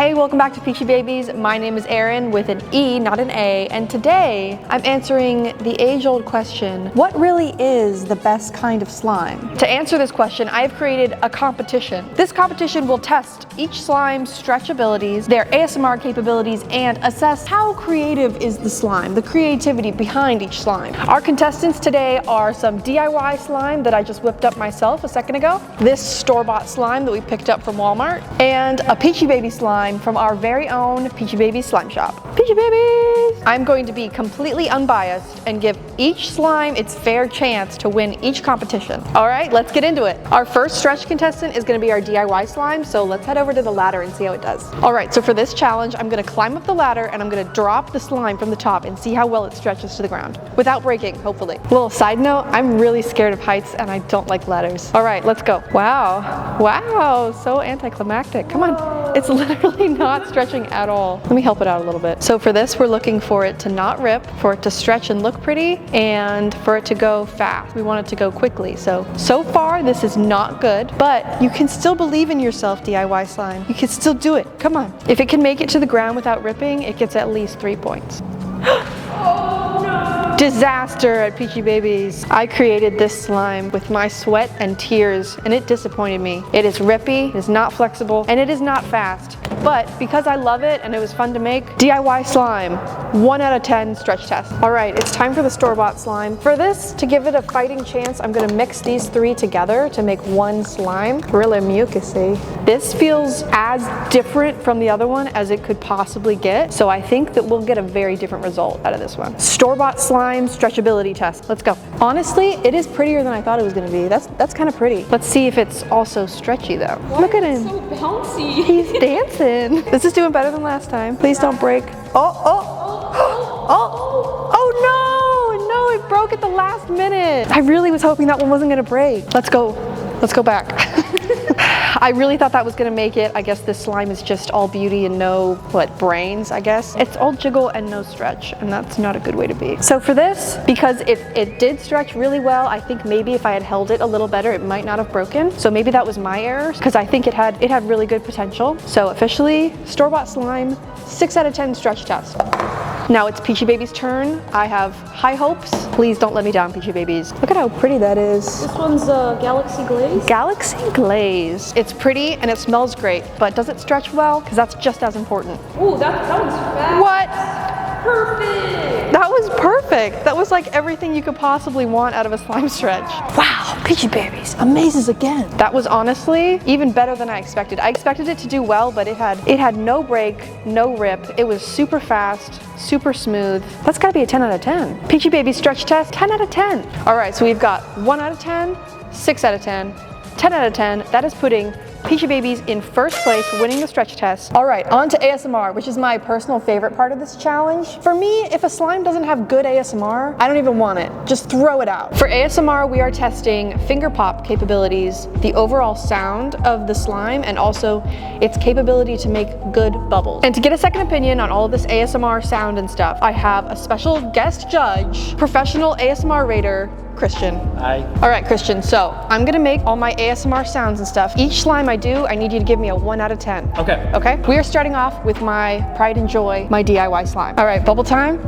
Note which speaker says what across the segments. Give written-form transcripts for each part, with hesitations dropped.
Speaker 1: Hey, welcome back to Peachy Babies. My name is Erin with an E, not an A, and today I'm answering the age-old question, what really is the best kind of slime? To answer this question, I have created a competition. This competition will test each slime's stretch abilities, their ASMR capabilities, and assess how creative is the slime, the creativity behind each slime. Our contestants today are some DIY slime that I just whipped up myself a second ago, this store-bought slime that we picked up from Walmart, and a Peachy Baby slime from our very own Peachy Babies slime shop. Peachy Babies! I'm going to be completely unbiased and give each slime its fair chance to win each competition. All right, let's get into it. Our first stretch contestant is going to be our DIY slime, so let's head over to the ladder and see how it does. All right, so for this challenge, I'm going to climb up the ladder and I'm going to drop the slime from the top and see how well it stretches to the ground without breaking, hopefully. Little side note, I'm really scared of heights and I don't like ladders. All right, let's go. Wow, wow, so anticlimactic. Come on, it's literally not stretching at all. Let me help it out a little bit. So for this, we're looking for it to not rip, for it to stretch and look pretty, and for it to go fast. We want it to go quickly. So far, this is not good, but you can still believe in yourself, DIY slime. You can still do it. Come on. If it can make it to the ground without ripping, it gets at least 3 points. Disaster at Peachy Babies. I created this slime with my sweat and tears, and it disappointed me. It is rippy, it is not flexible, and it is not fast. But because I love it and it was fun to make, DIY slime, 1 out of 10 stretch test. All right, it's time for the store-bought slime. For this, to give it a fighting chance, I'm gonna mix these 3 together to make 1 slime. Really mucusy. This feels as different from the other one as it could possibly get, so I think that we'll get a very different result out of this one. Store-bought slime stretchability test. Let's go. Honestly, it is prettier than I thought it was gonna be. That's kind of pretty. Let's see if it's also stretchy though.
Speaker 2: Why
Speaker 1: Look at him.
Speaker 2: So bouncy.
Speaker 1: He's dancing. This is doing better than last time. Please don't break. No, it broke at the last minute. I really was hoping that one wasn't gonna break. Let's go back. I really thought that was gonna make it. I guess this slime is just all beauty and no, brains, I guess. It's all jiggle and no stretch, and that's not a good way to be. So for this, because it did stretch really well, I think maybe if I had held it a little better, it might not have broken. So maybe that was my error, because I think it had really good potential. So officially, store-bought slime, 6 out of 10 stretch test. Now it's Peachy Baby's turn. I have high hopes. Please don't let me down, Peachy Babies. Look at how pretty that is.
Speaker 2: This one's Galaxy Glaze.
Speaker 1: Galaxy Glaze. It's pretty and it smells great, but does it stretch well? Because that's just as important.
Speaker 2: Ooh, that one's fast.
Speaker 1: What?
Speaker 2: Perfect.
Speaker 1: That was perfect. That was like everything you could possibly want out of a slime stretch. Wow, Peachy Babies amazes again. That was honestly even better than I expected. I expected it to do well, but it had no break, no rip. It was super fast, super smooth. That's gotta be a 10 out of 10. Peachy Baby stretch test, 10 out of 10. All right, so we've got 1 out of 10, 6 out of 10, 10 out of 10. That is putting Peachy Babies in first place, winning the stretch test. All right, on to ASMR, which is my personal favorite part of this challenge. For me, if a slime doesn't have good ASMR, I don't even want it. Just throw it out. For ASMR, we are testing finger pop capabilities, the overall sound of the slime, and also its capability to make good bubbles. And to get a second opinion on all of this ASMR sound and stuff, I have a special guest judge, professional ASMR rater, Christian.
Speaker 3: Hi.
Speaker 1: All right, Christian, so I'm gonna make all my ASMR sounds and stuff. Each slime I do, I need you to give me a 1 out of 10.
Speaker 3: Okay.
Speaker 1: Okay? We are starting off with my pride and joy, my DIY slime. All right, bubble time.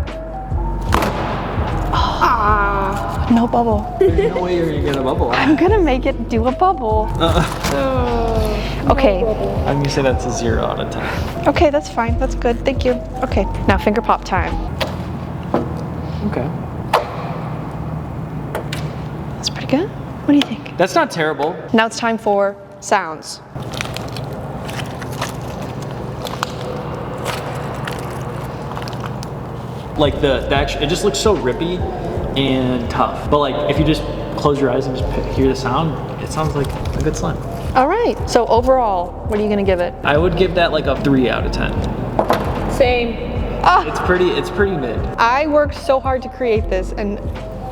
Speaker 1: Oh, no bubble.
Speaker 3: There's no way you're gonna get a bubble.
Speaker 1: I'm gonna make it do a bubble. Okay.
Speaker 3: I'm gonna say that's a 0 out of 10.
Speaker 1: Okay, that's fine. That's good. Thank you. Okay, now finger pop time.
Speaker 3: Okay.
Speaker 1: That's pretty good. What do you think?
Speaker 3: That's not terrible.
Speaker 1: Now it's time for sounds.
Speaker 3: Like it just looks so rippy and tough. But like if you just close your eyes and just hear the sound, it sounds like a good slime.
Speaker 1: All right, so overall, what are you gonna give it?
Speaker 3: I would give that like a 3 out of 10.
Speaker 2: Same.
Speaker 3: It's pretty mid.
Speaker 1: I worked so hard to create this and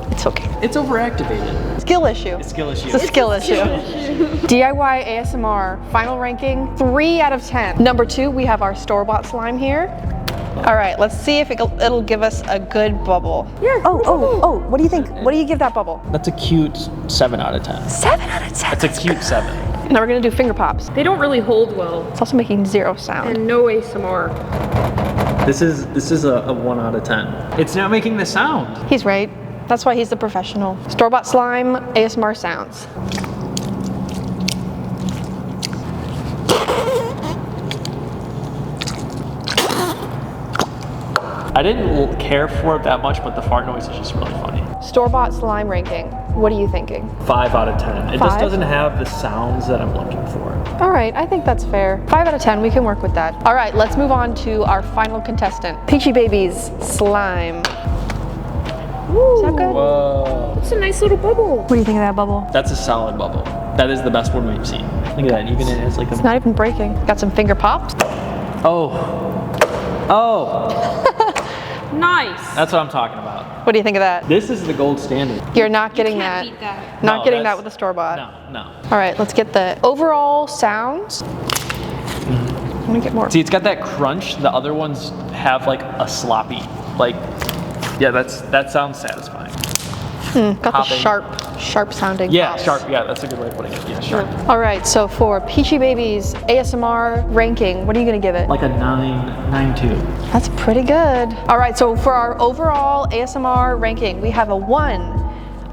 Speaker 1: it's okay.
Speaker 3: It's overactivated.
Speaker 1: Skill issue.
Speaker 3: It's a skill issue.
Speaker 1: It's a skill issue. DIY ASMR, final ranking, 3 out of 10. Number 2, we have our store-bought slime here. All right, let's see if it'll give us a good bubble.
Speaker 2: Yeah.
Speaker 1: Oh, what do you think? What do you give that bubble?
Speaker 3: That's a cute 7 out of 10.
Speaker 1: 7 out of 10.
Speaker 3: That's a cute 7.
Speaker 1: Now we're gonna do finger pops.
Speaker 2: They don't really hold well.
Speaker 1: It's also making zero sound.
Speaker 2: And no ASMR.
Speaker 3: This is a 1 out of 10. It's not making the sound.
Speaker 1: He's right. That's why he's the professional. Store-bought slime, ASMR sounds.
Speaker 3: I didn't care for it that much, but the fart noise is just really funny.
Speaker 1: Store-bought slime ranking. What are you thinking?
Speaker 3: 5 out of 10. It just
Speaker 1: 5?
Speaker 3: doesn't have the sounds that I'm looking for.
Speaker 1: All right, I think that's fair. 5 out of 10, we can work with that. All right, let's move on to our final contestant. Peachybbies slime. Is that good?
Speaker 3: Whoa.
Speaker 2: It's a nice little bubble.
Speaker 1: What do you think of that bubble?
Speaker 3: That's a solid bubble. That is the best one we've seen. Look at that, even it has like
Speaker 1: It's
Speaker 3: a...
Speaker 1: not even breaking. Got some finger pops.
Speaker 3: Oh. Oh.
Speaker 2: Nice.
Speaker 3: That's what I'm talking about.
Speaker 1: What do you think of that?
Speaker 3: This is the gold standard.
Speaker 1: You're not getting that.
Speaker 2: Can't beat that.
Speaker 1: Not
Speaker 3: No,
Speaker 1: getting that
Speaker 3: that's-
Speaker 1: with a store-bought.
Speaker 3: No.
Speaker 1: All right, let's get the overall sounds. I'm gonna get more.
Speaker 3: See, it's got that crunch. The other ones have like a sloppy, like, yeah, that sounds satisfying.
Speaker 1: Got the
Speaker 3: Popping.
Speaker 1: sharp sounding
Speaker 3: Yeah,
Speaker 1: pops.
Speaker 3: sharp. Yeah, that's a good way of putting it. Yeah, sharp.
Speaker 1: All right, so for Peachybbies ASMR ranking, what are you gonna give it?
Speaker 3: Like a 9.2.
Speaker 1: That's pretty good. All right, so for our overall ASMR ranking, we have a 1,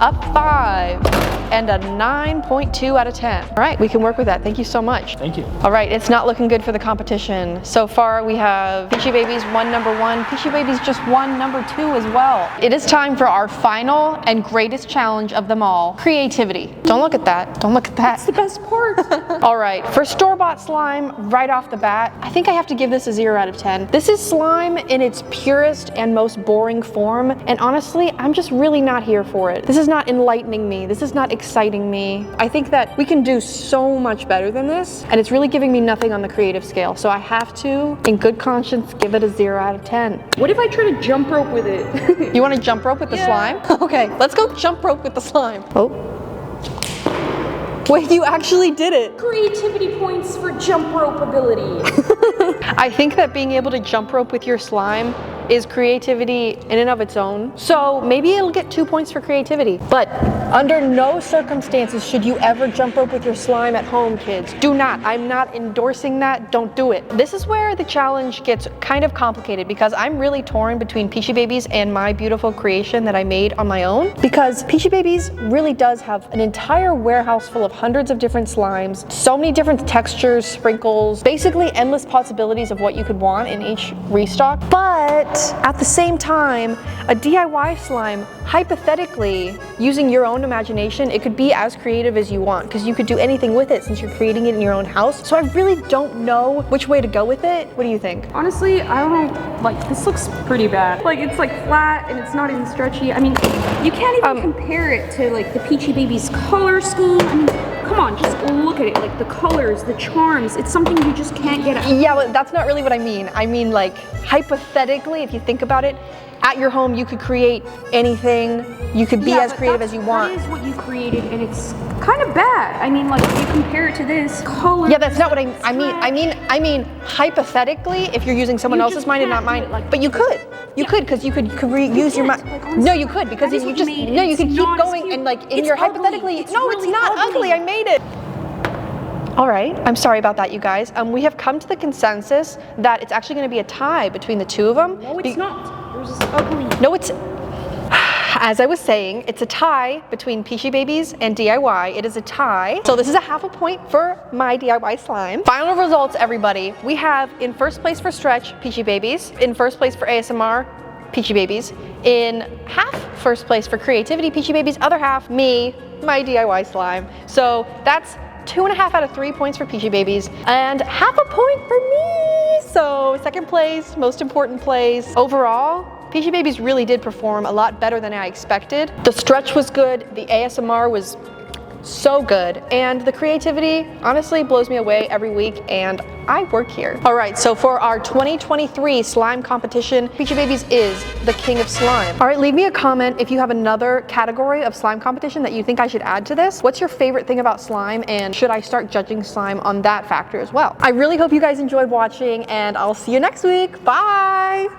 Speaker 1: a 5, and a 9.2 out of 10. All right, we can work with that. Thank you so much.
Speaker 3: Thank you.
Speaker 1: All right, it's not looking good for the competition. So far, we have Peachybbies won number 1. Peachybbies just won number 2 as well. It is time for our final and greatest challenge of them all, creativity. Don't look at that. Don't look at that.
Speaker 2: That's the best part.
Speaker 1: All right, for store-bought slime, right off the bat, I think I have to give this a 0 out of 10. This is slime in its purest and most boring form, and honestly, I'm just really not here for it. This is not enlightening me. This is not exciting me. I think that we can do so much better than this, and it's really giving me nothing on the creative scale. So I have to, in good conscience, give it a 0 out of 10.
Speaker 2: What if I try to jump rope with it?
Speaker 1: You want to jump rope with the
Speaker 2: Yeah.
Speaker 1: slime? Okay, let's go jump rope with the slime. Oh. Wait, you actually did it.
Speaker 2: Creativity points for jump rope ability.
Speaker 1: I think that being able to jump rope with your slime is creativity in and of its own. So maybe it'll get 2 points for creativity. But under no circumstances should you ever jump rope with your slime at home, kids. Do not. I'm not endorsing that. Don't do it. This is where the challenge gets kind of complicated because I'm really torn between Peachybbies and my beautiful creation that I made on my own. Because Peachybbies really does have an entire warehouse full of hundreds of different slimes, so many different textures, sprinkles, basically endless possibilities of what you could want in each restock. But at the same time, a DIY slime, hypothetically, using your own imagination, it could be as creative as you want because you could do anything with it since you're creating it in your own house. So I really don't know which way to go with it. What do you think?
Speaker 2: Honestly, I don't know, like this looks pretty bad. Like it's like flat and it's not even stretchy. I mean, you can't even compare it to like the Peachybbies color scheme. I mean, come on, just look at it, like the colors, the charms. It's something you just can't get out.
Speaker 1: Yeah, but that's not really what I mean. I mean, like, hypothetically, if you think about it, at your home, you could create anything. You could be as creative as you want.
Speaker 2: That is what you created, and it's kind of bad. I mean, like, if you compare it to this color.
Speaker 1: Yeah, that's not what I mean. I mean, hypothetically, if you're using someone
Speaker 2: You
Speaker 1: else's
Speaker 2: just
Speaker 1: mind and not
Speaker 2: can't
Speaker 1: mine,
Speaker 2: do it like
Speaker 1: but you
Speaker 2: this.
Speaker 1: could. You could, because you could reuse your mind.
Speaker 2: can't, like, honestly,
Speaker 1: No, you could, because
Speaker 2: that is
Speaker 1: you
Speaker 2: what
Speaker 1: just,
Speaker 2: you made.
Speaker 1: no, you
Speaker 2: It's
Speaker 1: could keep
Speaker 2: not as
Speaker 1: going
Speaker 2: cute.
Speaker 1: and like in
Speaker 2: It's
Speaker 1: your
Speaker 2: ugly.
Speaker 1: hypothetically.
Speaker 2: It's
Speaker 1: No,
Speaker 2: really
Speaker 1: it's not ugly. I made it. All right, I'm sorry about that, you guys. We have come to the consensus that it's actually going to be a tie between the two of them.
Speaker 2: No, it's not. Yours is ugly.
Speaker 1: No, it's, as I was saying, it's a tie between Peachybbies and DIY. It is a tie. So this is a half a point for my DIY slime. Final results, everybody. We have in first place for stretch, Peachybbies. In first place for ASMR, Peachybbies. In half first place for creativity, Peachybbies. Other half, me, my DIY slime. So that's 2.5 out of 3 points for Peachybbies and half a point for me. So second place, most important place. Overall, Peachybbies really did perform a lot better than I expected. The stretch was good, the ASMR was so good, and the creativity honestly blows me away every week, and I work here. All right, so for our 2023 slime competition, Peachybbies is the king of slime. All right, leave me a comment if you have another category of slime competition that you think I should add to this. What's your favorite thing about slime, and should I start judging slime on that factor as well? I really hope you guys enjoyed watching, and I'll see you next week. Bye!